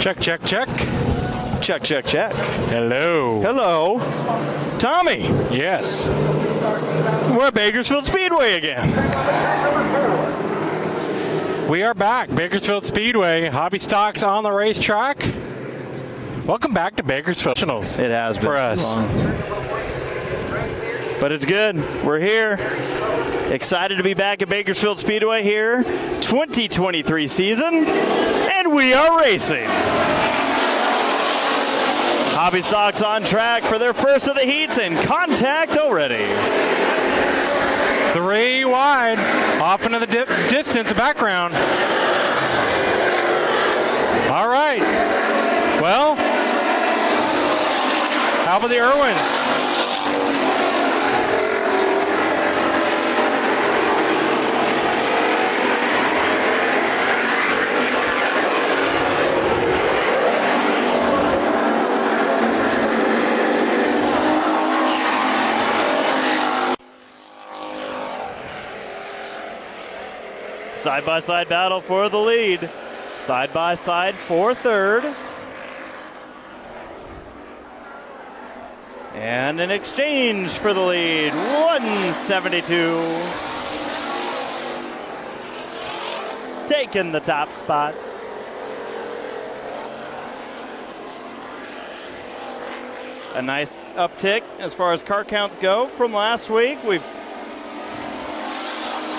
Check, check, check. Check, check, check. Hello. Hello. Tommy. Yes. We're at Bakersfield Speedway again. We are back. Bakersfield Speedway. Hobby stocks on the racetrack. Welcome back to Bakersfield. It has been for us. long. But it's good. We're here. Excited to be back at Bakersfield Speedway here. 2023 season. And we are racing. Hobby stocks on track for their first of the heats in contact already. 3 wide, off into the distance, background. All right. Well, how about the Irwin? Side-by-side battle for the lead. Side-by-side for third. And an exchange for the lead. 172. Taking the top spot. A nice uptick as far as car counts go from last week.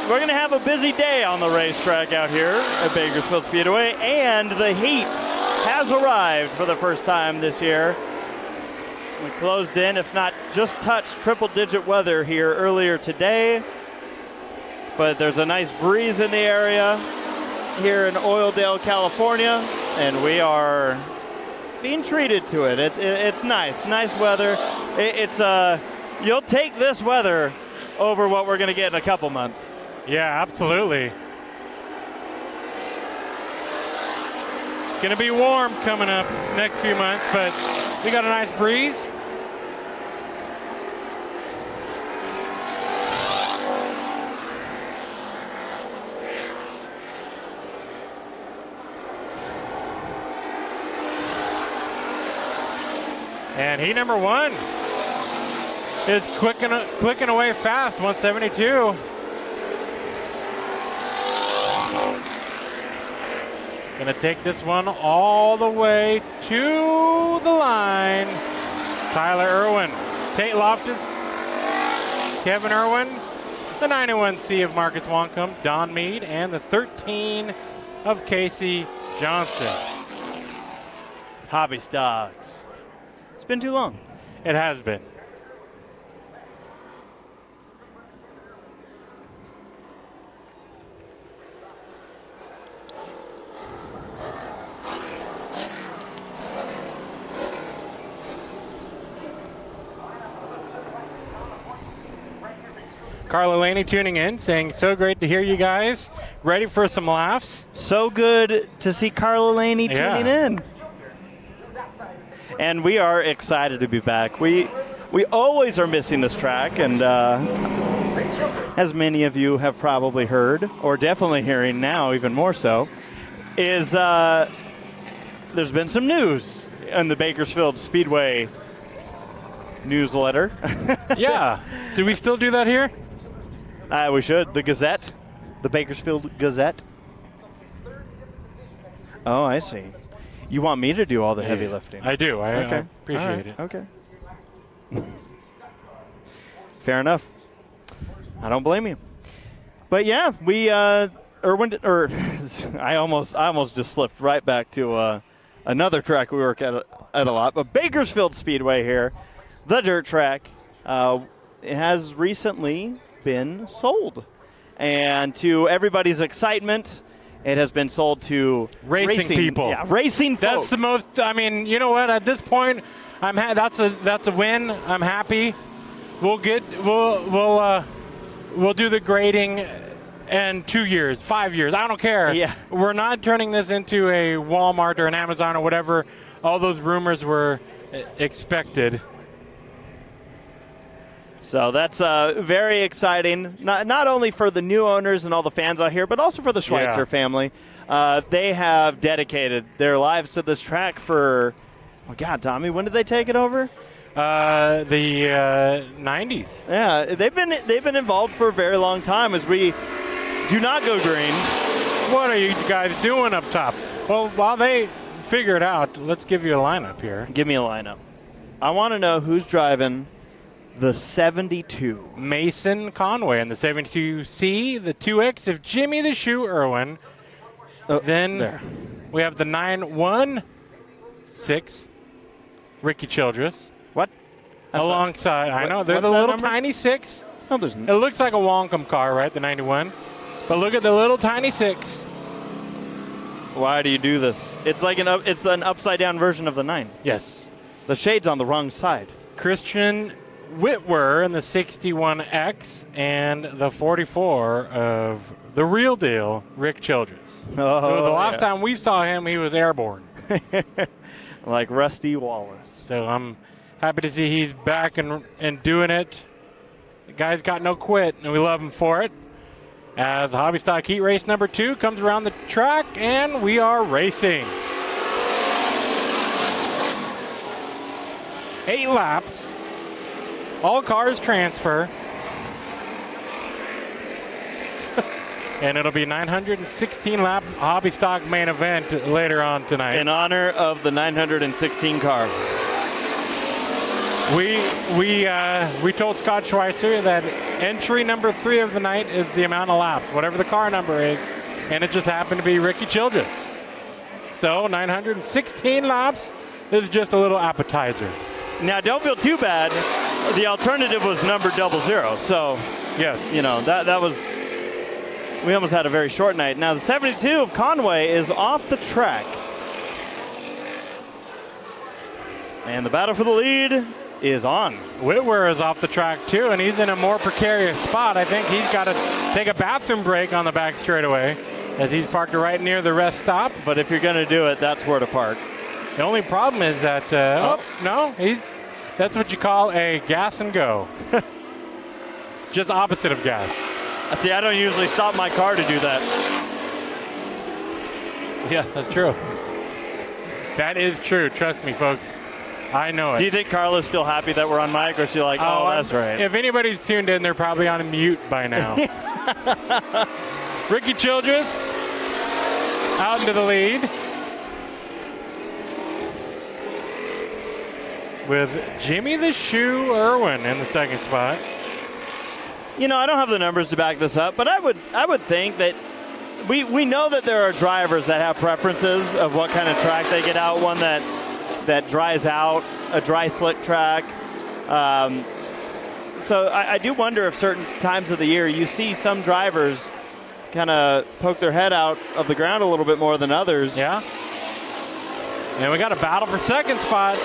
We're going to have a busy day on the racetrack out here at Bakersfield Speedway, and the heat has arrived for the first time this year. We closed in, if not just touched triple-digit weather here earlier today, but there's a nice breeze in the area here in Oildale, California, and we are being treated to it. It's nice weather. You'll take this weather over what we're going to get in a couple months. Yeah, absolutely. Going to be warm coming up next few months, but we got a nice breeze. And heat number 1 is clicking away fast, 172. Going to take this one all the way to the line. Tyler Irwin, Tate Loftus, Kevin Irwin, the 91C of Marcus Wonkum, Don Mead, and the 13 of Casey Johnson. Hobby stocks. It's been too long. It has been. Carla Laney tuning in, saying, so great to hear you guys. Ready for some laughs? So good to see Carla Laney tuning in. And we are excited to be back. We always are missing this track, and as many of you have probably heard, or definitely hearing now even more so, is there's been some news in the Bakersfield Speedway newsletter. Yeah. Do we still do that here? We should. The Gazette. The Bakersfield Gazette. Oh, I see. You want me to do all the heavy lifting? I do. I Okay. appreciate it. Okay. Fair enough. I don't blame you. But yeah, I almost just slipped right back to another track we work at a lot. But Bakersfield Speedway here, the dirt track, it has recently been sold. And to everybody's excitement, it has been sold to racing people. Yeah, racing folks. That's the most. I mean, you know what? At this point, that's a win. I'm happy. We'll do the grading in 2 years, 5 years. I don't care. Yeah. We're not turning this into a Walmart or an Amazon or whatever. All those rumors were expected. So that's very exciting, not only for the new owners and all the fans out here, but also for the Schweitzer family. They have dedicated their lives to this track for, oh God, Tommy, when did they take it over? The 90s. Yeah, they've been involved for a very long time as we do not go green. What are you guys doing up top? Well, while they figure it out, let's give you a lineup here. Give me a lineup. I want to know who's driving the 72. Mason Conway in the 72C, the 2X of Jimmy the Shoe Irwin. Then there. We have the 916, Ricky Childress. What? Alongside, I know, there's what's a that little number? tiny 6. No, there's It looks like a Woncom car, right, the 91. But look at the little tiny 6. Why do you do this? It's like it's an upside down version of the 9. Yes. The shade's on the wrong side. Christian Whitwer in the 61X and the 44 of the real deal, Rick Childress. Oh, the last time we saw him, he was airborne. Like Rusty Wallace. So I'm happy to see he's back and doing it. The guy's got no quit, and we love him for it. As Hobby Stock Heat Race number 2 comes around the track, and we are racing. 8 laps. All cars transfer. And it'll be 916 lap Hobby Stock main event later on tonight. In honor of the 916 car. We told Scott Schweitzer that entry number 3 of the night is the amount of laps, whatever the car number is, and it just happened to be Ricky Childress. So 916 laps is just a little appetizer. Now, don't feel too bad. The alternative was number 00. So, yes, you know, that was, we almost had a very short night. Now, the 72 of Conway is off the track. And the battle for the lead is on. Whitwer is off the track too, and he's in a more precarious spot. I think he's got to take a bathroom break on the back straightaway as he's parked right near the rest stop. But if you're going to do it, that's where to park. The only problem is that, no, that's what you call a gas and go. Just opposite of gas. See, I don't usually stop my car to do that. Yeah, that's true. That is true. Trust me, folks. I know it. Do you think Carla's still happy that we're on mic, or is she like, oh, that's right? If anybody's tuned in, they're probably on mute by now. Ricky Childress out into the lead with Jimmy the Shoe Irwin in the second spot. You know, I don't have the numbers to back this up, but I would think that we know that there are drivers that have preferences of what kind of track they get out. One that dries out, a dry slick track. So I do wonder if certain times of the year you see some drivers kind of poke their head out of the ground a little bit more than others. Yeah. And we got a battle for second spot.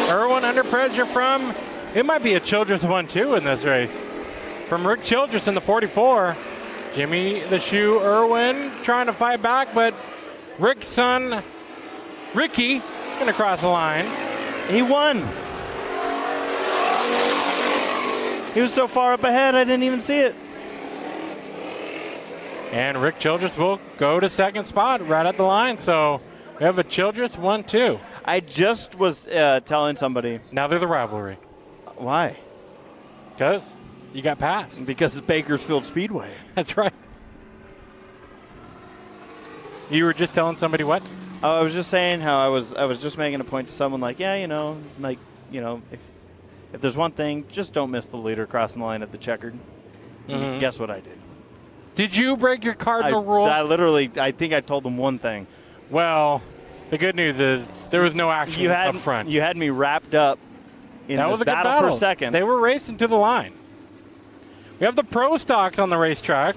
Irwin under pressure from, it might be a Childress 1-2 in this race. From Rick Childress in the 44. Jimmy the Shoe Irwin trying to fight back, but Rick's son, Ricky, gonna cross the line. He won. He was so far up ahead, I didn't even see it. And Rick Childress will go to second spot right at the line. So we have a Childress 1-2. I just was telling somebody. Now they're the rivalry. Why? Because you got passed. Because it's Bakersfield Speedway. That's right. You were just telling somebody what? Oh, I was just saying how I was just making a point to someone like, yeah, if there's one thing, just don't miss the leader crossing the line at the checkered. Mm-hmm. Guess what I did? Did you break your cardinal rule? I think I told them one thing. Well, the good news is there was no action up front. You had me wrapped up in that this was a battle good battle for a second. They were racing to the line. We have the pro stocks on the racetrack.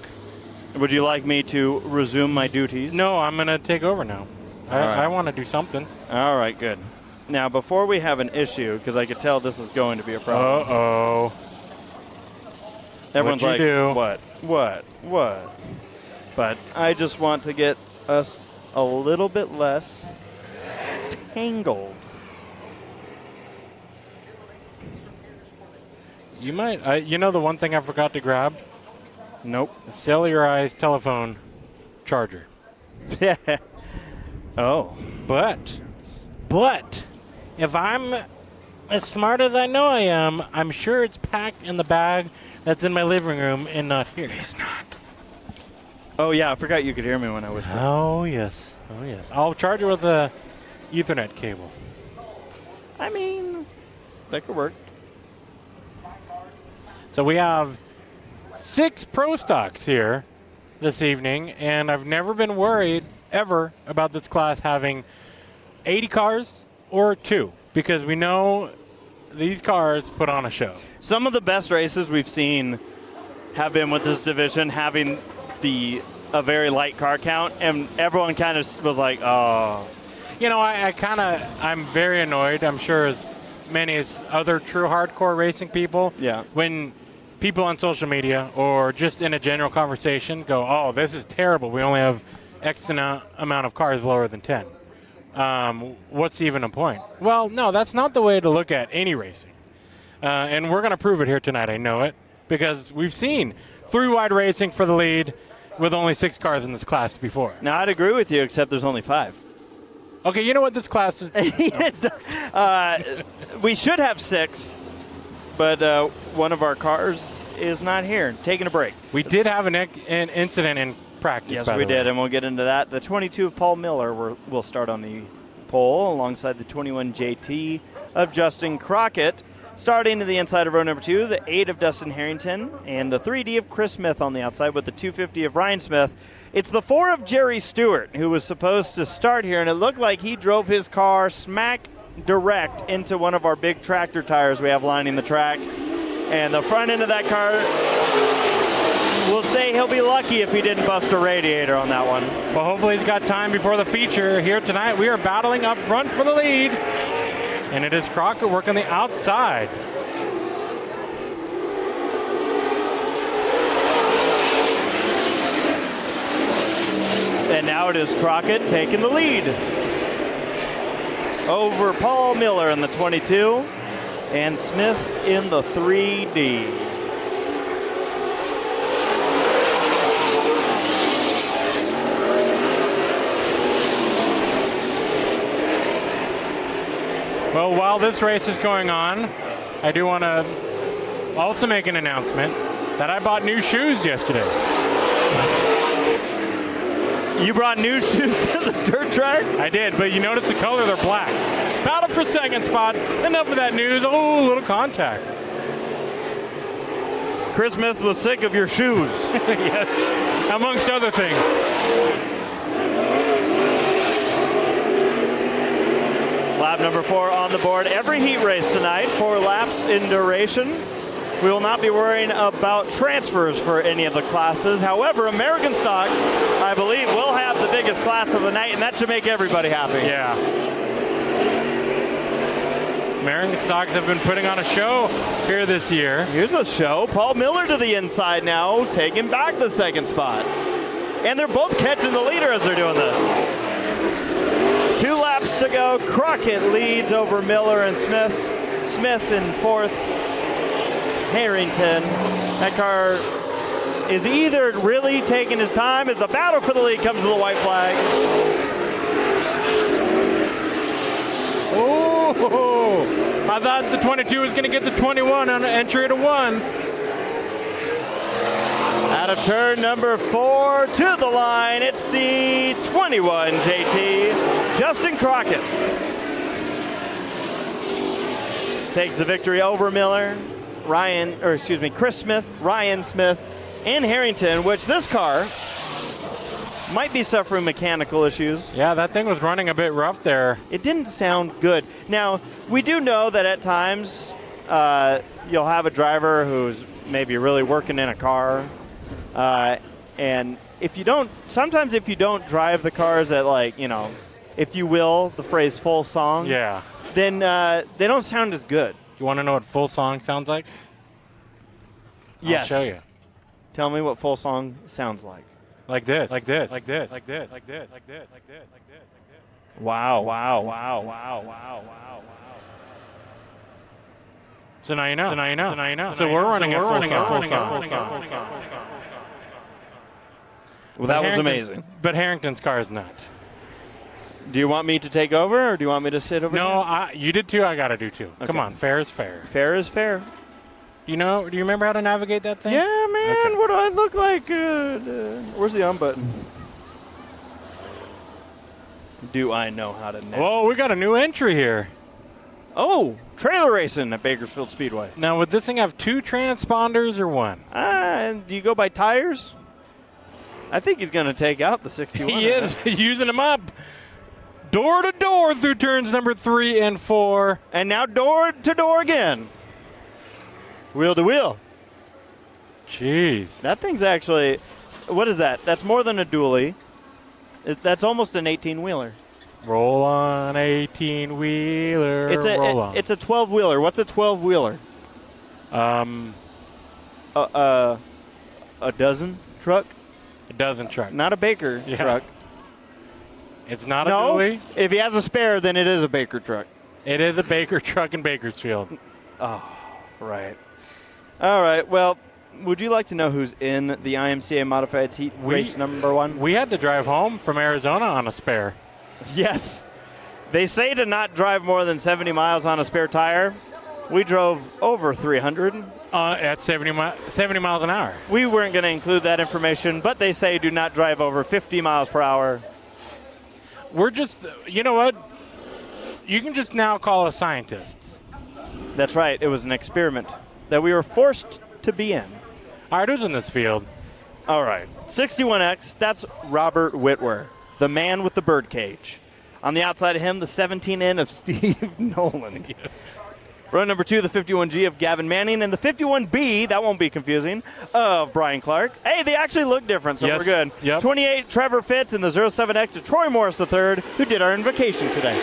Would you like me to resume my duties? No, I'm going to take over now. I want to do something. All right, good. Now, before we have an issue, because I could tell this is going to be a problem. Uh-oh. Everyone's What'd you like, do? What? But I just want to get us a little bit less tangled. You might. You know the one thing I forgot to grab? Nope. A cellularized telephone charger. Yeah. Oh. But if I'm as smart as I know I am, I'm sure it's packed in the bag that's in my living room and not here. It's not. Oh, yeah, I forgot you could hear me when I whispered. Oh, yes. Oh, yes. I'll charge it with a Ethernet cable. I mean, that could work. So we have 6 Pro Stocks here this evening, and I've never been worried ever about this class having 80 cars or 2, because we know these cars put on a show. Some of the best races we've seen have been with this division having a very light car count, and everyone kind of was like, oh. You know, I'm very annoyed, I'm sure as many as other true hardcore racing people, when people on social media or just in a general conversation go, oh, this is terrible, we only have X amount of cars lower than 10. What's even a point? Well, no, that's not the way to look at any racing. And we're going to prove it here tonight, I know it, because we've seen 3-wide racing for the lead with only 6 cars in this class before. Now, I'd agree with you, except there's only 5. Okay, you know what this class is? We should have 6, but one of our cars is not here, taking a break. We did have an incident in practice. Yes, we did, and we'll get into that. The 22 of Paul Miller will start on the pole alongside the 21 JT of Justin Crockett. Starting to the inside of row number 2, the 8 of Dustin Harrington, and the 3D of Chris Smith on the outside with the 250 of Ryan Smith. It's the 4 of Jerry Stewart, who was supposed to start here, and it looked like he drove his car smack direct into one of our big tractor tires we have lining the track. And the front end of that car, we'll say he'll be lucky if he didn't bust a radiator on that one. Well, hopefully he's got time before the feature. Here tonight, we are battling up front for the lead. And it is Crockett working the outside. And now it is Crockett taking the lead over Paul Miller in the 22 and Smith in the 3D. Well, while this race is going on, I do want to also make an announcement that I bought new shoes yesterday. You brought new shoes to the dirt track? I did, but you notice the color, they're black. Battle for second spot. Enough of that news. Oh, a little contact. Chris Smith was sick of your shoes. Yes, amongst other things. Lap number 4 on the board. Every heat race tonight, 4 laps in duration. We will not be worrying about transfers for any of the classes. However, American Stock, I believe, will have the biggest class of the night, and that should make everybody happy. Yeah. American Stocks have been putting on a show here this year. Here's a show. Paul Miller to the inside now, taking back the second spot. And they're both catching the leader as they're doing this. 2 laps to go. Crockett leads over Miller and Smith. Smith in 4th. Harrington. That car is either really taking his time as the battle for the lead comes to the white flag. Oh, I thought the 22 was going to get the 21 on entry to 1. Out of turn number 4 to the line, it's the 21 JT, Justin Crockett. Takes the victory over Miller, Chris Smith, Ryan Smith, and Harrington, which this car might be suffering mechanical issues. Yeah, that thing was running a bit rough there. It didn't sound good. Now, we do know that at times you'll have a driver who's maybe really working in a car, and if you don't drive the cars at, like, you know, if you will, the phrase full song, yeah, then they don't sound as good. You want to know what full song sounds like? Yes. I'll show you. Tell me what full song sounds like. Like this. Like this. Like this. Like this. Like this. Like this. Like this. Like this. Like this. Wow, wow, wow, wow, wow, wow, wow. So now you know. So we're running a full song. Well, that was amazing. But Harrington's car is not. Do you want me to take over, or do you want me to sit over No, you did too. I got to do too. Okay. Come on, fair is fair. Fair is fair. Do you remember how to navigate that thing? Yeah, man. Okay. What do I look like? Where's the on button? Do I know how to navigate? Whoa, we got a new entry here. Oh, trailer racing at Bakersfield Speedway. Now, would this thing have 2 transponders or 1? And do you go by tires? I think he's going to take out the 61. He is using them up. Door to door through turns number 3 and 4. And now door to door again. Wheel to wheel. Jeez. That thing's actually, what is that? That's more than a dually. That's almost an 18-wheeler. Roll on, 18-wheeler. It's a 12-wheeler. What's a 12-wheeler? A dozen truck? A dozen truck. Not a Baker truck. It's not a dually. If he has a spare, then it is a Baker truck. It is a Baker truck in Bakersfield. Oh, right. All right. Well, would you like to know who's in the IMCA Modifieds Heat race number 1? We had to drive home from Arizona on a spare. Yes. They say to not drive more than 70 miles on a spare tire. We drove over 300. At 70 miles an hour. We weren't going to include that information, but they say do not drive over 50 miles per hour. We're just, you know what? You can just now call us scientists. That's right. It was an experiment that we were forced to be in. All right, who's in this field? All right. 61X, that's Robert Whitwer, the man with the birdcage. On the outside of him, the 17N of Steve Nolan. Row number 2, the 51G of Gavin Manning, and the 51B, that won't be confusing, of Brian Clark. Hey, they actually look different, so yes. we're good. Yep. 28, Trevor Fitz, and the 07X of Troy Morris III, who did our invocation today.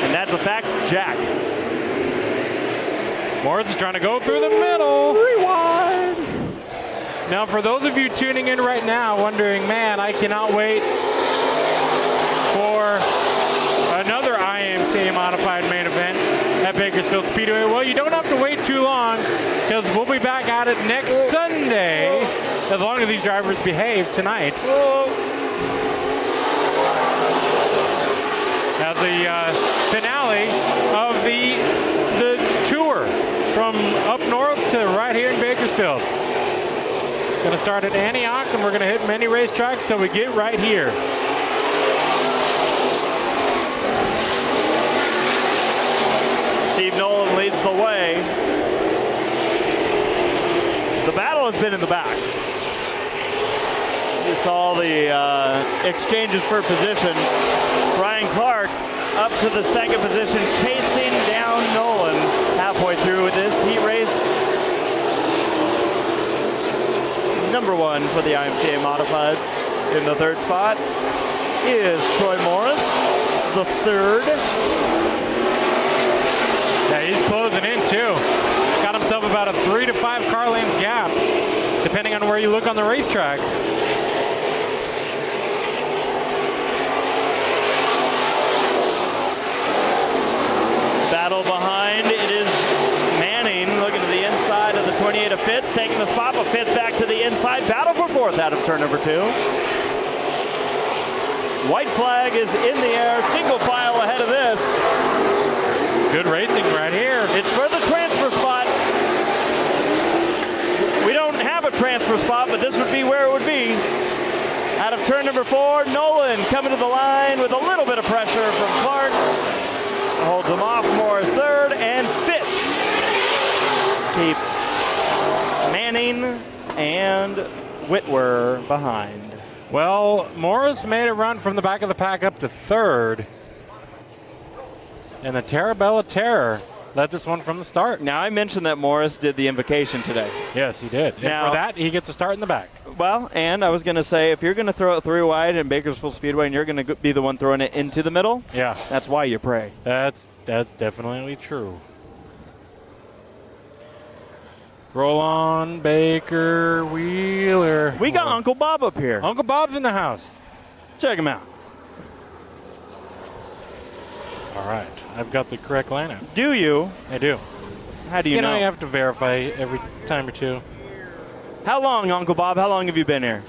And that's a fact, Jack. Morris is trying to go through the middle. Rewind. Now, for those of you tuning in right now wondering, man, I cannot wait for another IMCA modified main event at Bakersfield Speedway. Well, you don't have to wait too long because we'll be back at it next Sunday as long as these drivers behave tonight. As the finale of the tour from up north to right here in Bakersfield. Going to start at Antioch, and we're going to hit many racetracks till we get right here. Steve Nolan leads the way. The battle has been in the back. You saw the exchanges for position. Brian Clark up to the second position, chasing down Nolan halfway through this heat race. Number 1 for the IMCA Modifieds in the third spot is Troy Morris, the third. Yeah, he's closing in too. Got himself about a 3 to 5 car length gap, depending on where you look on the racetrack. Battle behind, it is Manning looking to the inside of the 28 of Fitz, taking the spot, but Fitz back to the inside. Battle for 4th out of turn number 2. White flag is in the air, single file ahead of this. Good racing right here. It's for the transfer spot. We don't have a transfer spot, but this would be where it would be. Out of turn number 4, Nolan coming to the line with a little bit of pressure from Clark. Holds him off, Morris third, and Fitz keeps Manning and Whitwer behind. Well, Morris made a run from the back of the pack up to third. And the Terabella Terror led this one from the start. Now, I mentioned that Morris did the invocation today. Yes, he did. Now, and for that, he gets a start in the back. Well, and I was going to say, if you're going to throw it 3 wide in Bakersfield Speedway and you're going to be the one throwing it into the middle, yeah, that's why you pray. That's definitely true. Roll on, Baker, Wheeler. We got Uncle Bob up here. Uncle Bob's in the house. Check him out. All right. I've got the correct lineup. Do you? I do. How do you know? You have to verify every time or two. How long, Uncle Bob? How long have you been here?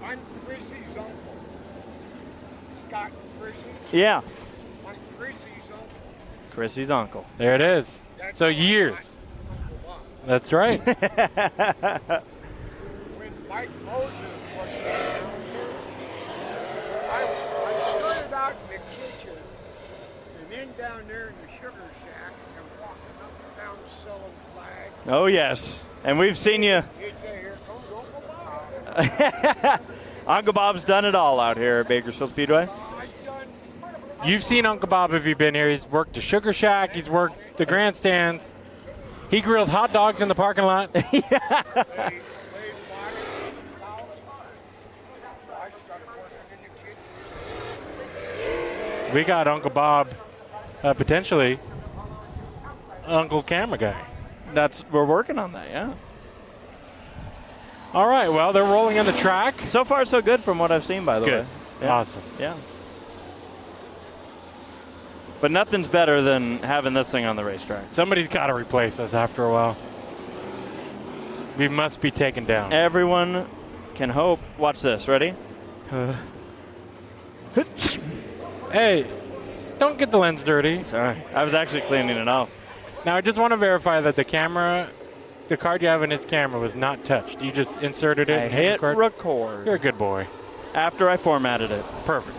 I'm Chrissy's uncle. Scott Chrissy. Yeah. I'm Chrissy's uncle. Chrissy's uncle. There it is. That's So how I years. got Uncle Bob. That's right. When Mike Moses was the announcer, I started out in the kitchen and then down there in the sugar shack and walking up and down selling flags. Oh, yes. And we've seen you. You'd say, here comes Uncle Bob. Uncle Bob's done it all out here at Bakersfield Speedway. I've done You've seen Uncle Bob if you've been here. He's worked the sugar shack. He's worked the grandstands. He grills hot dogs in the parking lot. laid water, cows. I started working in the kitchen. We got Uncle Bob, potentially Uncle Camera Guy. We're working on that, yeah. All right, well, they're rolling in the track. So far, so good from what I've seen, by the Good. way. Yeah. Awesome. Yeah. But nothing's better than having this thing on the racetrack. Somebody's got to replace us after a while. We must be taken down. Everyone can hope. Watch this. Ready? Hey, don't get the lens dirty. Sorry. I was actually cleaning it off. Now, I just want to verify that the card you have in his camera was not touched. You just inserted it. I and hit record. record You're a good boy. after I formatted it. Perfect.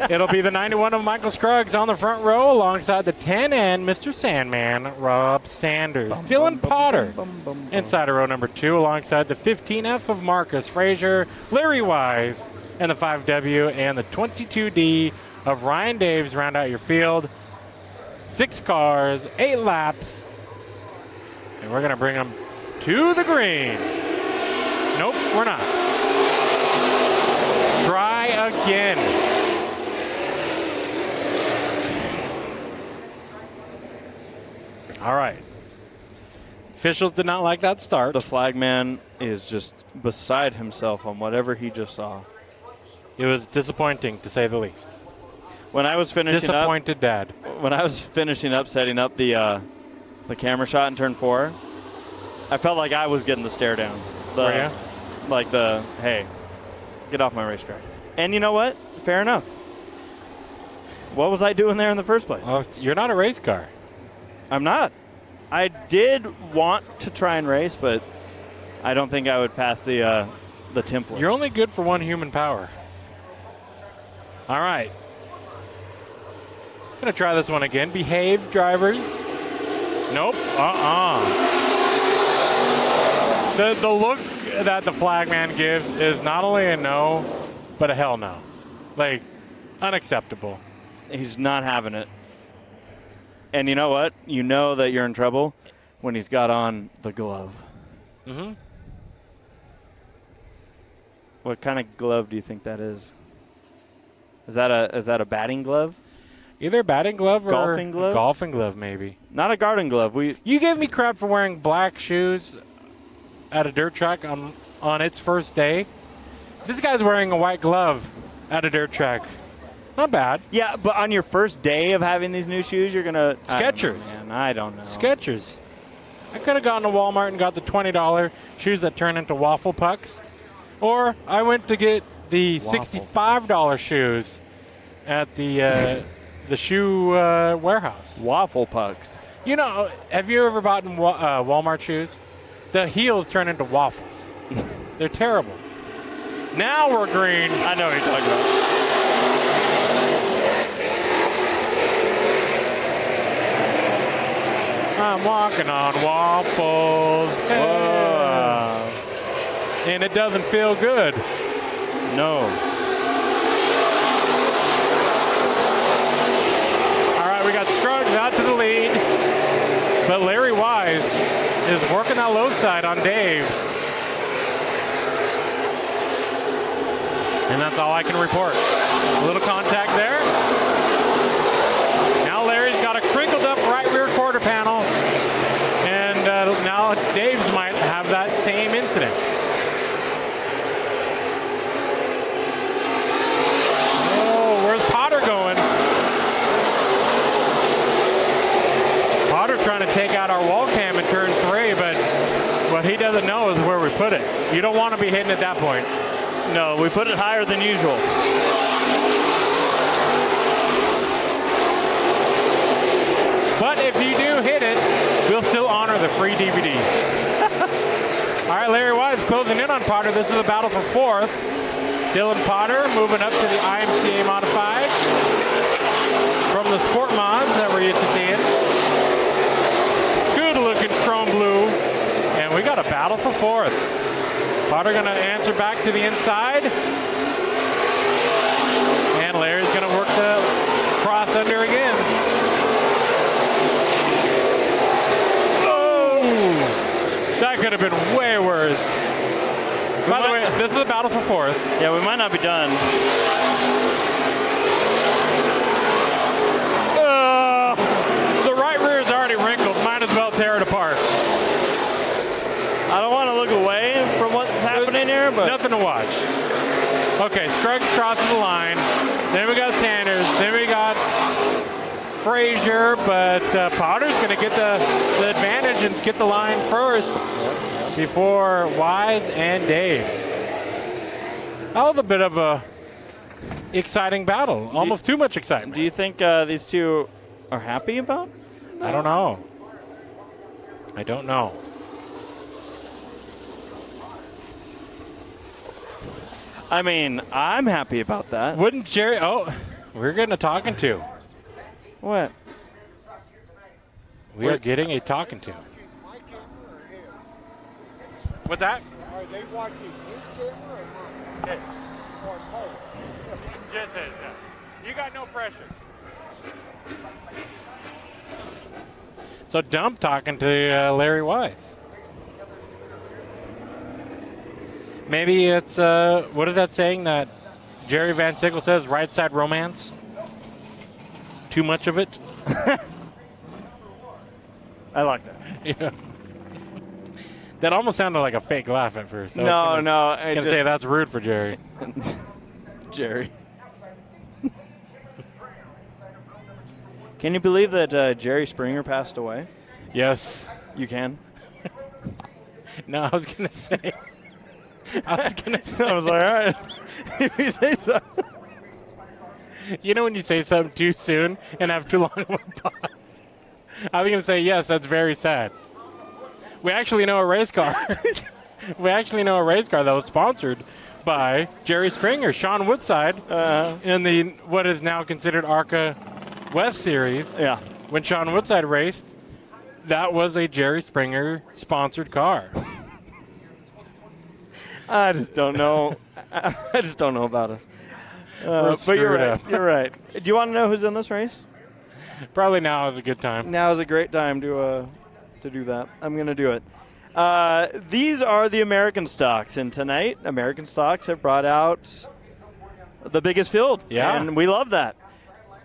It'll be the 91 of Michael Scruggs on the front row alongside the 10 and Mr. Sandman, Rob Sanders. Dylan Potter inside of row number 2 alongside the 15F of Marcus Frazier, Larry Wise, and the 5W and the 22D of Ryan Daves round out your field. 6 cars, 8 laps, and we're going to bring them to the green. Nope, we're not. Try again. All right. Officials did not like that start. The flagman is just beside himself on whatever he just saw. It was disappointing, to say the least. When I was finishing Disappointed dad. when I was finishing up setting up the camera shot in turn 4, I felt like I was getting the stare down. Were you? Hey, get off my racetrack. And you know what? Fair enough. What was I doing there in the first place? Well, you're not a race car. I'm not. I did want to try and race, but I don't think I would pass the template. You're only good for one human power. All right. Gonna try this one again. Behave, drivers. Nope. The look that the flagman gives is not only a no, but a hell no. Like, unacceptable. He's not having it. And you know what? You know that you're in trouble when he's got on the glove. Mm-hmm. What kind of glove do you think that is? Is that a batting glove? Either a batting glove or Golfing glove? a golfing glove, maybe. Not a garden glove. You gave me crap for wearing black shoes at a dirt track on its first day. This guy's wearing a white glove at a dirt track. Not bad. Yeah, but on your first day of having these new shoes, you're gonna Skechers. I don't know. Skechers. I could have gone to Walmart and got the $20 shoes that turn into waffle pucks. Or I went to get the $65 shoes at the shoe warehouse. Waffle pucks. You know, have you ever bought Walmart shoes? The heels turn into waffles. They're terrible. Now we're green. I know what you're talking about. I'm walking on waffles. Whoa. And it doesn't feel good. No. All right, we got Scruggs out to the lead. But Larry Wise is working that low side on Dave's. And that's all I can report. A little contact there. Now Larry's got a crinkled up right rear quarter panel. And now Dave's might have that same incident. Oh, where's Potter going? put it. You don't want to be hitting at that point. No, we put it higher than usual. But if you do hit it, we'll still honor the free DVD. All right, Larry Wise closing in on Potter. This is a battle for fourth. Dylan Potter moving up to the IMCA Modified from the Sport Mods that we're used to seeing. Good looking chrome blue. And we got a battle for fourth. Potter going to answer back to the inside. And Larry's going to work the cross under again. That could have been way worse. By the way, this is a battle for fourth. Yeah, we might not be done. The right rear is already wrinkled. Might as well tear it apart. I don't want to look away from what's happening here, but Nothing to watch. Okay, Scruggs crosses the line. Then we got Sanders. Then we got Frazier, but Potter's going to get the advantage and get the line first before Wise and Dave. That was a bit of a exciting battle. Almost too much excitement. do you think these two are happy about that? I don't know. I don't know. I mean, I'm happy about that. Wouldn't Jerry? Oh, we're getting a talking to. What? We are getting a talking to. My camera or his? What's that? Are they watching his camera or mine? Or both? Just his. You got no pressure. So Dump talking to Larry Wise. Maybe it's what is that saying that Jerry Van Sickle says? Right side romance. Too much of it. I like that. Yeah. That almost sounded like a fake laugh at first. No. I was gonna say that's rude for Jerry. Jerry. Can you believe that Jerry Springer passed away? Yes. You can. No, I was gonna say. I was like, all right. If you say so. You know when you say something too soon and have too long of a pause? I was going to say, yes, that's very sad. We actually know a race car. We actually know a race car that was sponsored by Jerry Springer, Sean Woodside, in the what is now considered ARCA West Series. Yeah. When Sean Woodside raced, that was a Jerry Springer sponsored car. I just don't know. I just don't know about us. We're But you're screwed right. up. You're right. Do you want to know who's in this race? Probably now is a good time. Now is a great time to do that. I'm going to do it. These are the American stocks, and tonight American stocks have brought out the biggest field. Yeah. And we love that.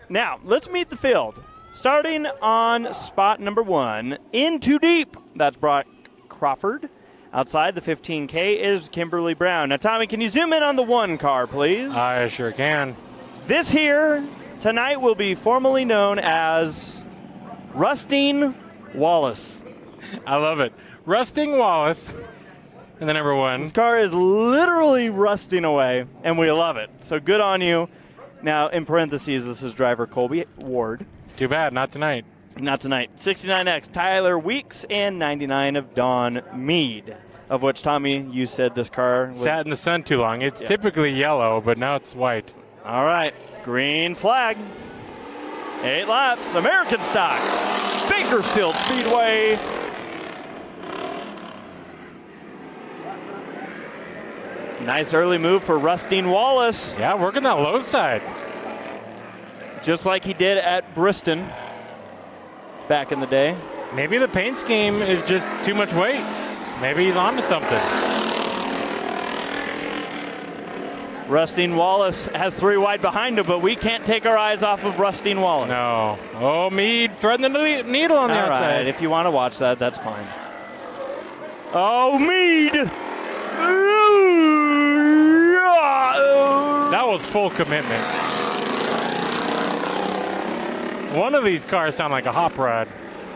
Now, let's meet the field. Starting on spot number 1, in too deep. That's Brock Crawford. Outside the 15K is Kimberly Brown. Now, Tommy, can you zoom in on the 1 car, please? I sure can. This here tonight will be formally known as Rusting Wallace. I love it. Rusting Wallace in the number 1. This car is literally rusting away, and we love it. So good on you. Now, in parentheses, this is driver Colby Ward. Too bad, not tonight. Not tonight. 69X, Tyler Weeks, and 99 of Don Mead, of which, Tommy, you said this car was... Sat in the sun too long. It's typically yellow, but now it's white. All right. Green flag. 8 laps. American stocks. Bakersfield Speedway. Nice early move for Rusting Wallace. Yeah, working that low side. Just like he did at Bristol back in the day. Maybe the paint scheme is just too much weight. Maybe he's onto something. Rusting Wallace has 3 wide behind him, but we can't take our eyes off of Rusting Wallace. No. Oh, Mead threading the needle on the All outside. right, if you want to watch that, that's fine. Oh, Mead! That was full commitment. One of these cars sound like a hop rod.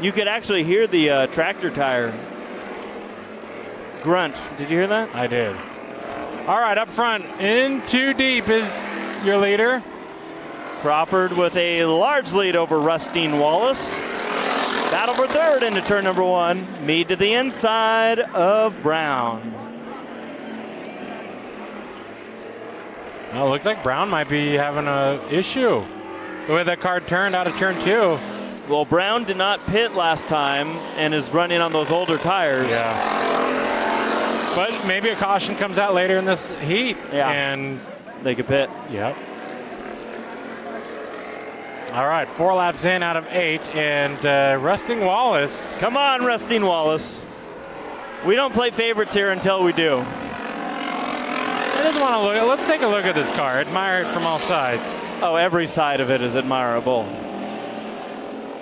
You could actually hear the tractor tire grunt. Did you hear that? I did. All right, up front, in too deep is your leader. Crawford with a large lead over Rustine Wallace. Battle for third into turn number 1. Mead to the inside of Brown. Well, it looks like Brown might be having an issue. The way that car turned out of turn 2. Well, Brown did not pit last time and is running on those older tires. Yeah. But maybe a caution comes out later in this heat. Yeah. And they could pit. Yep. All right, 4 laps in out of 8, and Rustine Wallace. Come on, Rustine Wallace. We don't play favorites here until we do. I just want to look. Let's take a look at this car. Admire it from all sides. Oh, every side of it is admirable.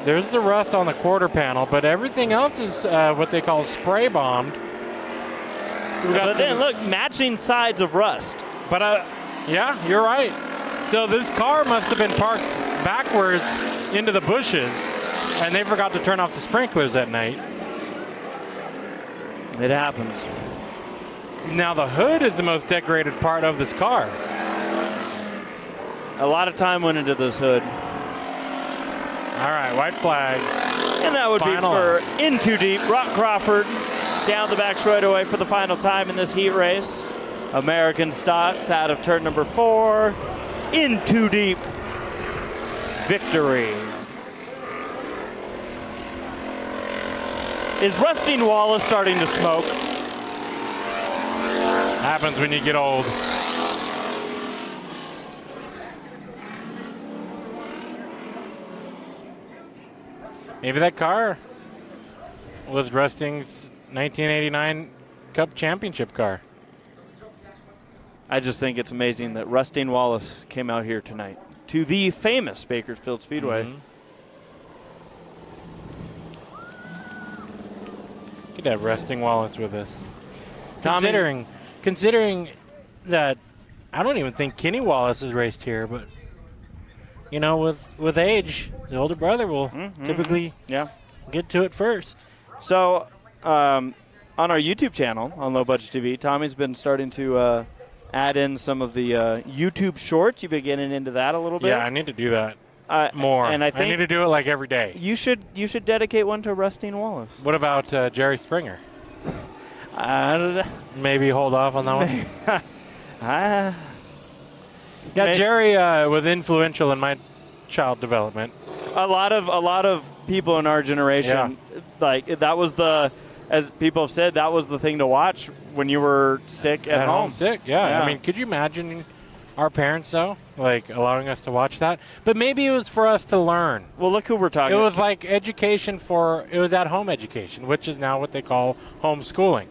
There's the rust on the quarter panel, but everything else is what they call spray bombed. But then look, matching sides of rust. But yeah, you're right. So this car must have been parked backwards into the bushes, and they forgot to turn off the sprinklers that night. It happens. Now the hood is the most decorated part of this car. A lot of time went into this hood. All right, white flag. And that would Final be for in too deep. Rock Crawford down the back straightaway for the final time in this heat race. American stocks out of turn number 4. In too deep. Victory. Is Rustine Wallace starting to smoke? Happens when you get old. Maybe that car was Rustine's 1989 Cup Championship car. I just think it's amazing that Rustine Wallace came out here tonight to the famous Bakersfield Speedway. Mm-hmm. Could have Rustine Wallace with us. Considering that I don't even think Kenny Wallace has raced here, but you know, with age, the older brother will typically get to it first. So on our YouTube channel on Low Budget TV, Tommy's been starting to add in some of the YouTube shorts. You've been getting into that a little bit. Yeah, I need to do that more. And I need to do it like every day. You should dedicate one to Rustine Wallace. What about Jerry Springer? I Maybe hold off on that one. Yeah, Jerry was influential in my child development. A lot of people in our generation, like that was as people have said, that was the thing to watch when you were sick at home. Sick, yeah. I mean, could you imagine our parents, though, like allowing us to watch that? But maybe it was for us to learn. Well, look who we're talking about. It about. was like education it was at-home education, which is now what they call homeschooling.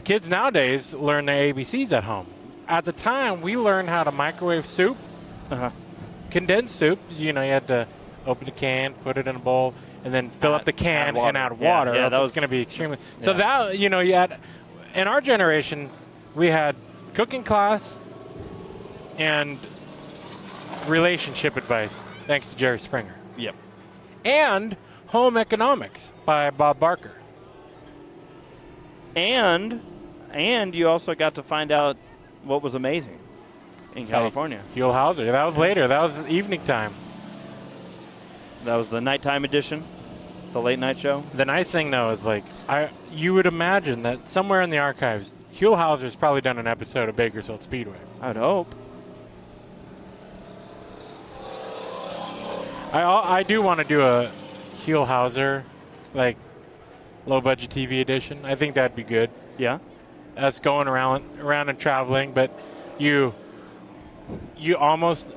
Kids nowadays learn their ABCs at home. At the time, we learned how to microwave soup, condensed soup. You know, you had to open the can, put it in a bowl, and then fill up the can and add water. Yeah, that was going to be extremely. So that, you know, you had, in our generation, we had cooking class and relationship advice, thanks to Jerry Springer. Yep. And Home Economics by Bob Barker. And you also got to find out what was amazing in California. Huell Hauser. That was later. That was evening time. That was the nighttime edition, the late night show. The nice thing, though, is like you would imagine that somewhere in the archives, Huell Hauser's probably done an episode of Bakersfield Speedway. I would hope. I do want to do a Huell Hauser, like, low-budget TV edition. I think that'd be good. Yeah. Us going around and traveling, but you almost,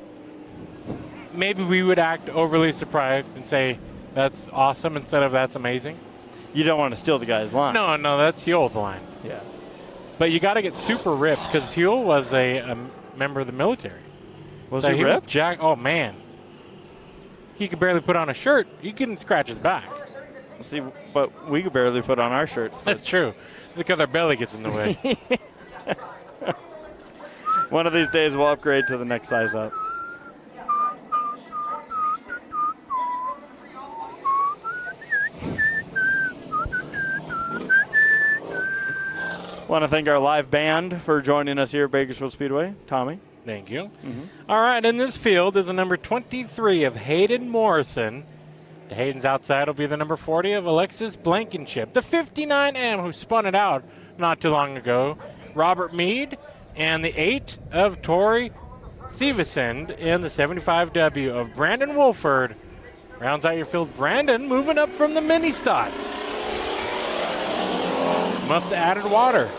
maybe we would act overly surprised and say that's awesome instead of that's amazing. You don't want to steal the guy's line. No, that's Huell's line. Yeah. But you got to get super ripped because Huell was a member of the military. Was he ripped? Oh, man. He could barely put on a shirt. He couldn't scratch his back. See, but we could barely put on our shirts. That's true. It's because our belly gets in the way. One of these days we'll upgrade to the next size up. Want to thank our live band for joining us here at Bakersfield Speedway. Tommy. Thank you. All right, in this field is the number 23 of Hayden Morrison. To Hayden's outside will be the number 40 of Alexis Blankenship. The 59M, who spun it out not too long ago, Robert Mead. And the 8 of Tori Severson in the 75W of Brandon Wolford. Rounds out your field. Brandon moving up from the mini stots. Must have added water.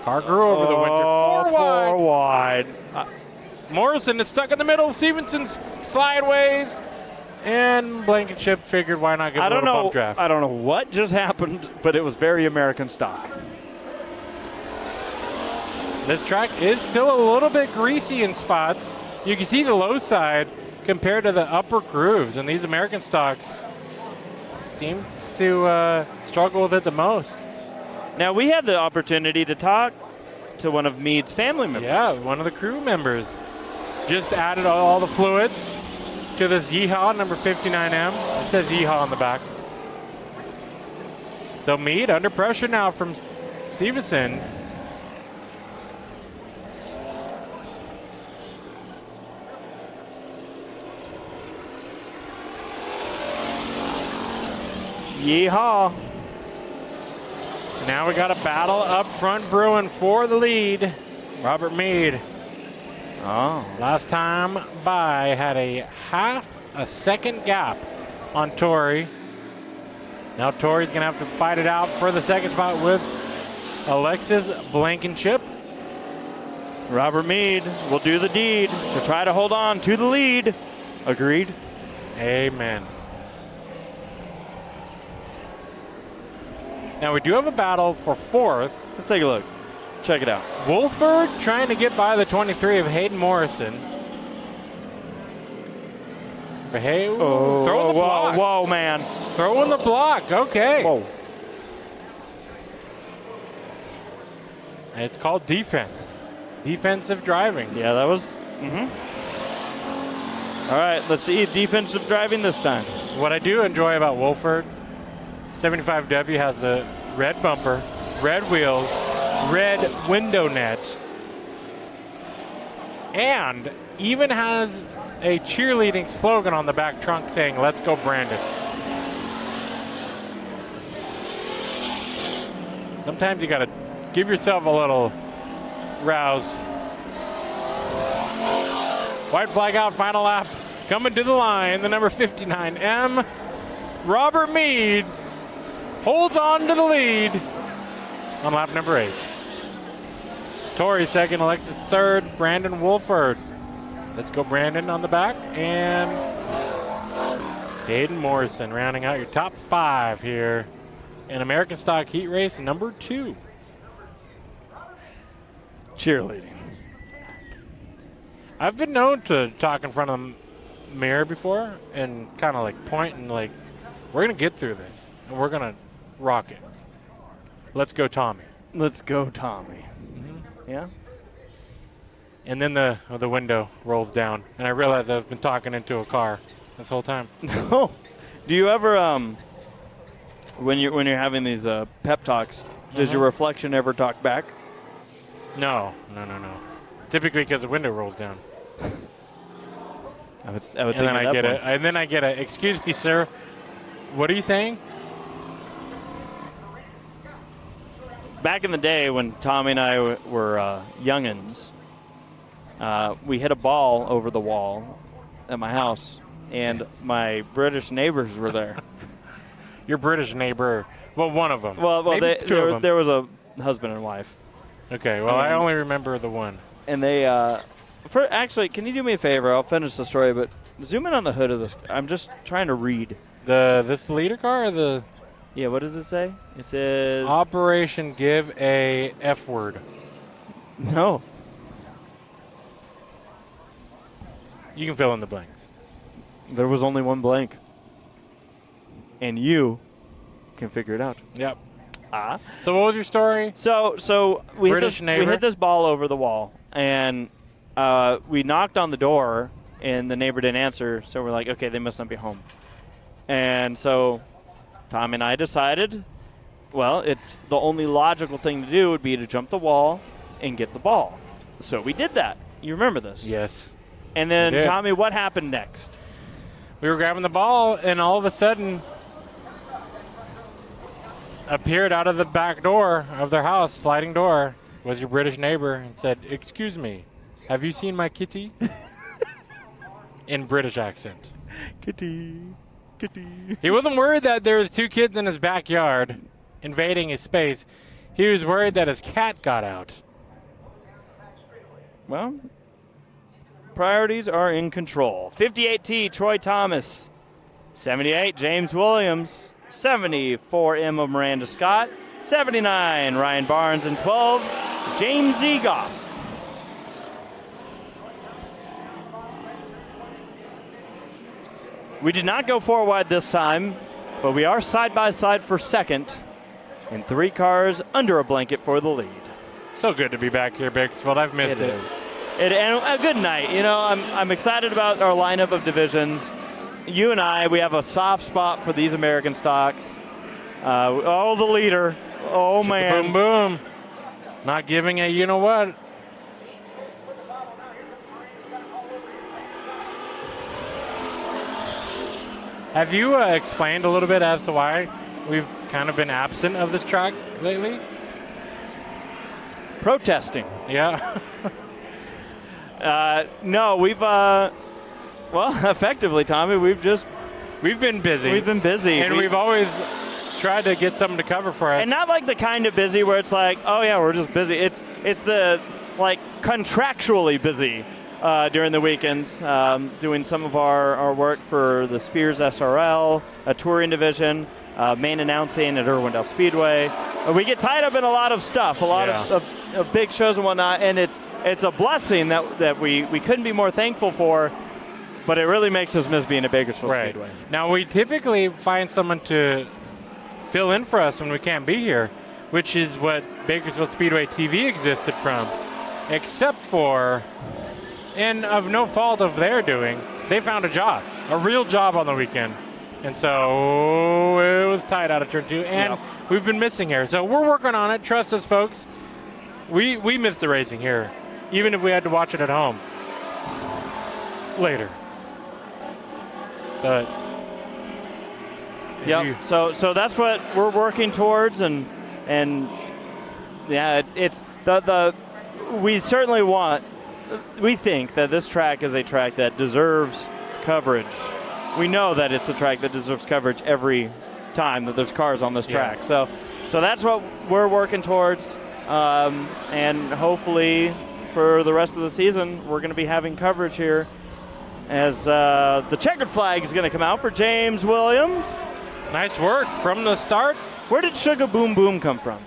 Car grew over the winter. Four wide. Morrison is stuck in the middle. Stevenson's slideways. And Blankenship figured why not give a little bump draft. I don't know what just happened, but it was very American stock. This track is still a little bit greasy in spots. You can see the low side compared to the upper grooves, and these American stocks seem to struggle with it the most. Now, we had the opportunity to talk to one of Mead's family members. Yeah, one of the crew members. Just added all the fluids to this Yeehaw number 59M. It says Yeehaw on the back. So Mead under pressure now from Severson. Yeehaw. Now we got a battle up front brewing for the lead. Robert Mead. Oh. Last time by had a half a second gap on Tori. Now Tori's going to have to fight it out for the second spot with Alexis Blankenship. Robert Mead will do the deed to try to hold on to the lead. Agreed? Amen. Now we do have a battle for fourth. Let's take a look. Check it out. Wolford trying to get by the 23 of Hayden Morrison. Throw in the block. Whoa, man. Throw in the block. Okay. Whoa. And it's called defense. Defensive driving. Yeah, that was. All right, let's see defensive driving this time. What I do enjoy about Wolford, 75W has a red bumper, red wheels, red window net, and even has a cheerleading slogan on the back trunk saying, "Let's go Brandon." Sometimes you got to give yourself a little rouse. White flag out, final lap. Coming to the line, the number 59M, Robert Mead, holds on to the lead on lap number 8. Tori second, Alexis third, Brandon Wolford. Let's go Brandon on the back, and Hayden Morrison rounding out your top 5 here in American Stock Heat Race number 2. Cheerleading. I've been known to talk in front of the mirror before and kind of like point and like, we're going to get through this and we're going to rock it. Let's go, Tommy. Let's go, Tommy. Yeah? And then the window rolls down, and I realized I've been talking into a car this whole time. No. Do you ever, when you're having these pep talks, does your reflection ever talk back? No. Typically because the window rolls down. I would And think then I get a, excuse me, sir, what are you saying? Back in the day when Tommy and I were youngins, we hit a ball over the wall at my house, and my British neighbors were there. Your British neighbor, well, one of them. Well, Maybe two of them. there was a husband and wife. Okay, well, I only remember the one. And they, actually, can you do me a favor? I'll finish the story, but zoom in on the hood of this. I'm just trying to read. This leader car or the? Yeah, what does it say? It says Operation Give a F word. No. You can fill in the blanks. There was only one blank. And you can figure it out. Yep. So what was your story? So we hit this ball over the wall, and we knocked on the door, and the neighbor didn't answer, so we're like, okay, they must not be home. And so Tom and I decided Well, it's the only logical thing to do would be to jump the wall and get the ball. So we did that. You remember this? Yes. And then, We did. Tommy, what happened next? We were grabbing the ball, and all of a sudden appeared out of the back door of their house, sliding door, was your British neighbor and said, "Excuse me, have you seen my kitty?" In British accent. Kitty, kitty. He wasn't worried that there was 2 kids in his backyard invading his space. He was worried that his cat got out. Well, priorities are in control. 58T, Troy Thomas. 78, James Williams. 74, Emma Miranda Scott. 79, Ryan Barnes. And 12, James Egoff. We did not go 4 wide this time, but we are side by side for second. And 3 cars under a blanket for the lead. So good to be back here, Bakersfield. I've missed it. And a good night. You know, I'm excited about our lineup of divisions. You and I, we have a soft spot for these American stocks. The leader. Oh, man. Boom, boom. Not giving a you-know-what. Have you explained a little bit as to why we've kind of been absent of this track lately? Protesting. Yeah. No, we've, effectively, Tommy, we've been busy. We've been busy. And we've always tried to get something to cover for us. And not like the kind of busy where it's like, oh, yeah, we're just busy. It's the, like, contractually busy during the weekends, doing some of our work for the Spears SRL, a touring division, main announcing at Irwindale Speedway. We get tied up in a lot of stuff, a lot of big shows and whatnot, and it's a blessing that we couldn't be more thankful for, but it really makes us miss being at Bakersfield Speedway. Now, we typically find someone to fill in for us when we can't be here, which is what Bakersfield Speedway TV existed from, except for, and of no fault of their doing, they found a job, a real job on the weekend. And so it was tied out of turn 2, and we've been missing here. So we're working on it. Trust us, folks. We missed the racing here, even if we had to watch it at home later. But so that's what we're working towards, and yeah, it's the we certainly want. We think that this track is a track that deserves coverage. We know that it's a track that deserves coverage every time that there's cars on this track. So that's what we're working towards, and hopefully for the rest of the season, we're going to be having coverage here as the checkered flag is going to come out for James Williams. Nice work from the start. Where did Sugar Boom Boom come from?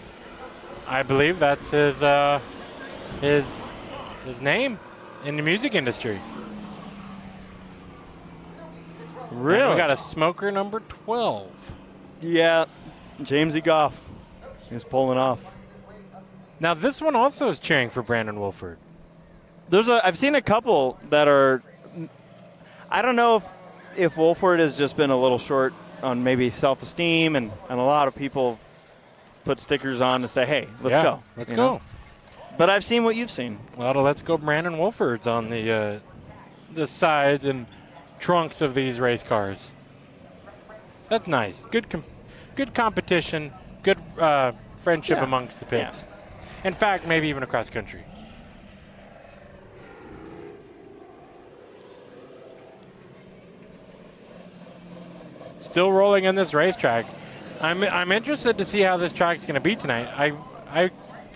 I believe that's his name in the music industry. Really? And we got a smoker number 12. Yeah, Jamesy Goff is pulling off. Now this one also is cheering for Brandon Wolford. I've seen a couple that are. I don't know if Wolford has just been a little short on maybe self-esteem, and a lot of people put stickers on to say, "Hey, let's go, let's go." But I've seen what you've seen. Well, let's go. Brandon Wolford's on the sides and trunks of these race cars. That's nice. Good competition. Good friendship amongst the pits. Yeah. In fact, maybe even across country. Still rolling in this racetrack. I'm interested to see how this track's going to be tonight. I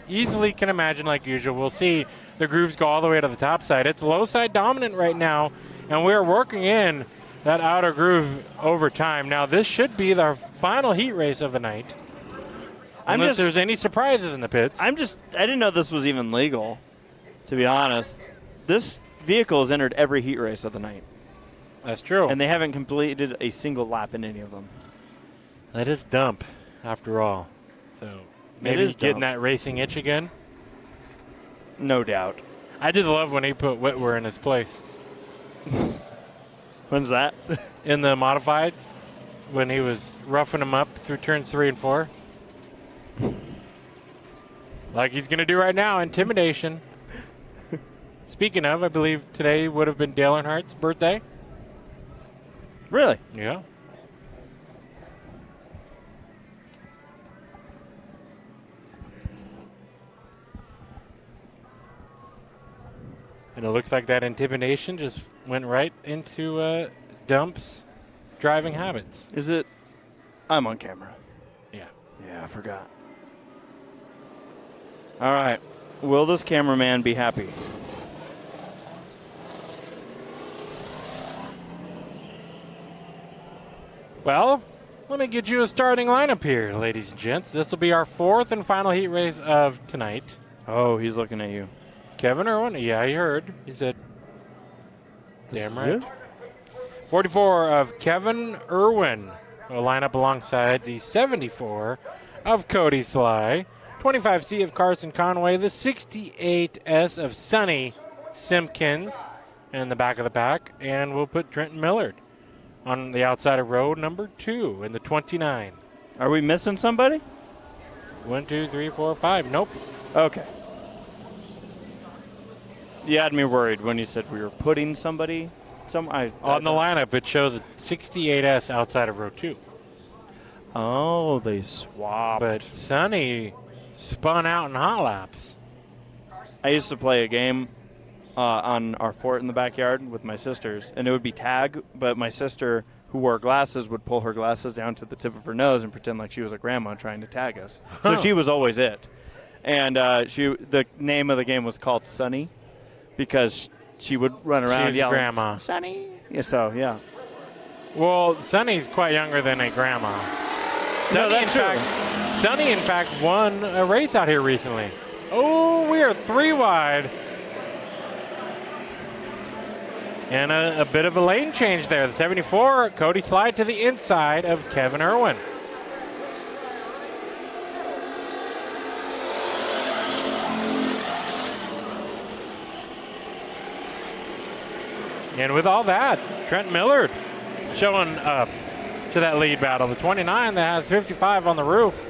easily can imagine, like usual, we'll see the grooves go all the way to the top side. It's low side dominant right now, and we're working in that outer groove over time. Now, this should be the final heat race of the night. Unless there's any surprises in the pits. I didn't know this was even legal, to be honest. This vehicle has entered every heat race of the night. That's true. And they haven't completed a single lap in any of them. That is dump, after all. So maybe he's getting that racing itch again. No doubt. I did love when he put Whitwer in his place. When's that? In the modifieds, when he was roughing him up through turns 3 and 4. Like he's going to do right now, intimidation. Speaking of, I believe today would have been Dale Earnhardt's birthday. Really? Yeah. And it looks like that intimidation just went right into Dump's driving habits. Is it? I'm on camera. Yeah. Yeah, I forgot. All right. Will this cameraman be happy? Well, let me get you a starting lineup here, ladies and gents. This will be our fourth and final heat race of tonight. Oh, he's looking at you. Kevin Irwin, yeah, he heard. He said, damn right. It? 44 of Kevin Irwin will line up alongside the 74 of Cody Sly, 25C of Carson Conway, the 68S of Sonny Simpkins in the back of the pack, and we'll put Trenton Millard on the outside of row number 2 in the 29. Are we missing somebody? 1, 2, 3, 4, 5. Nope. Okay. You had me worried when you said we were putting somebody On the lineup, it shows a 68S outside of row 2. Oh, they swapped. But Sonny spun out in hot laps. I used to play a game on our fort in the backyard with my sisters, and it would be tag, but my sister, who wore glasses, would pull her glasses down to the tip of her nose and pretend like she was a grandma trying to tag us. So she was always it. And the name of the game was called Sunny because she would run around She's yelling, grandma. Sunny. Yeah, so, yeah. Well, Sonny's quite younger than a grandma. No, that's true. Sonny, in fact, won a race out here recently. Oh, we are 3 wide. And a bit of a lane change there. The 74, Cody Slide to the inside of Kevin Irwin. And with all that, Trent Millard showing up to that lead battle. The 29 that has 55 on the roof.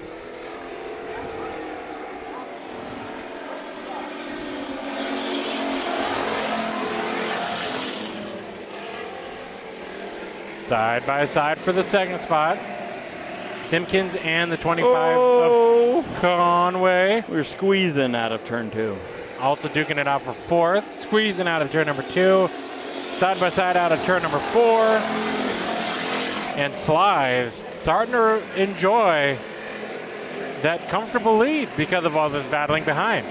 Side by side for the second spot. Simpkins and the 25 of Conway. We were squeezing out of turn 2. Also duking it out for fourth. Squeezing out of turn number 2. Side by side out of turn number 4. And Sly's starting to enjoy that comfortable lead because of all this battling behind.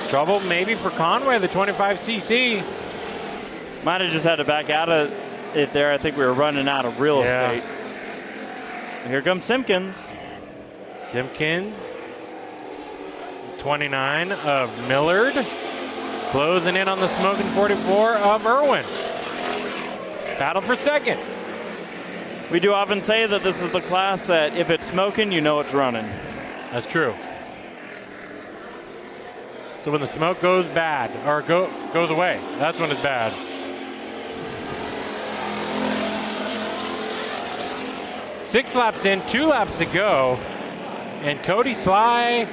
Trouble maybe for Conway, the 25cc. Might have just had to back out of it there. I think we were running out of real estate. Here comes Simpkins. Simpkins, 29 of Millard. Closing in on the smoking 44 of Irwin. Battle for second. We do often say that this is the class that if it's smoking, you know it's running. That's true. So when the smoke goes bad, or goes away, that's when it's bad. Six laps in, 2 laps to go. And Cody Sly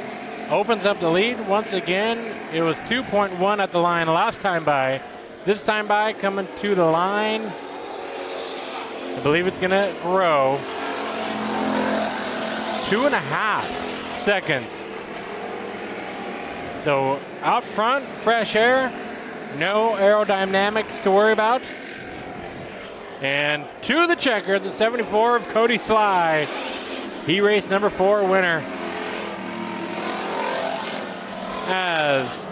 opens up the lead once again. It was 2.1 at the line last time by. This time by coming to the line. I believe it's going to grow. 2.5 seconds. So out front, fresh air, no aerodynamics to worry about. And to the checker, the 74 of Cody Sly. He raced number 4 winner. As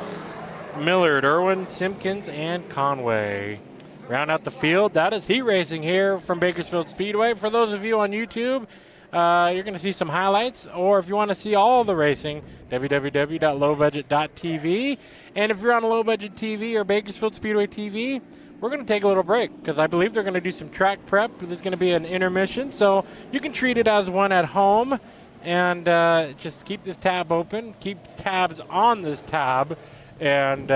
Millard, Irwin, Simpkins, and Conway round out the field. That is heat racing here from Bakersfield Speedway. For those of you on YouTube, you're going to see some highlights, or if you want to see all the racing, www.lowbudget.tv. And if you're on a low budget TV or Bakersfield Speedway TV, we're going to take a little break because I believe they're going to do some track prep. There's going to be an intermission, so you can treat it as one at home and just keep this tab open, keep tabs on this tab, and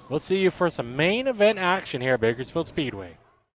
We'll see you for some main event action here at Bakersfield Speedway.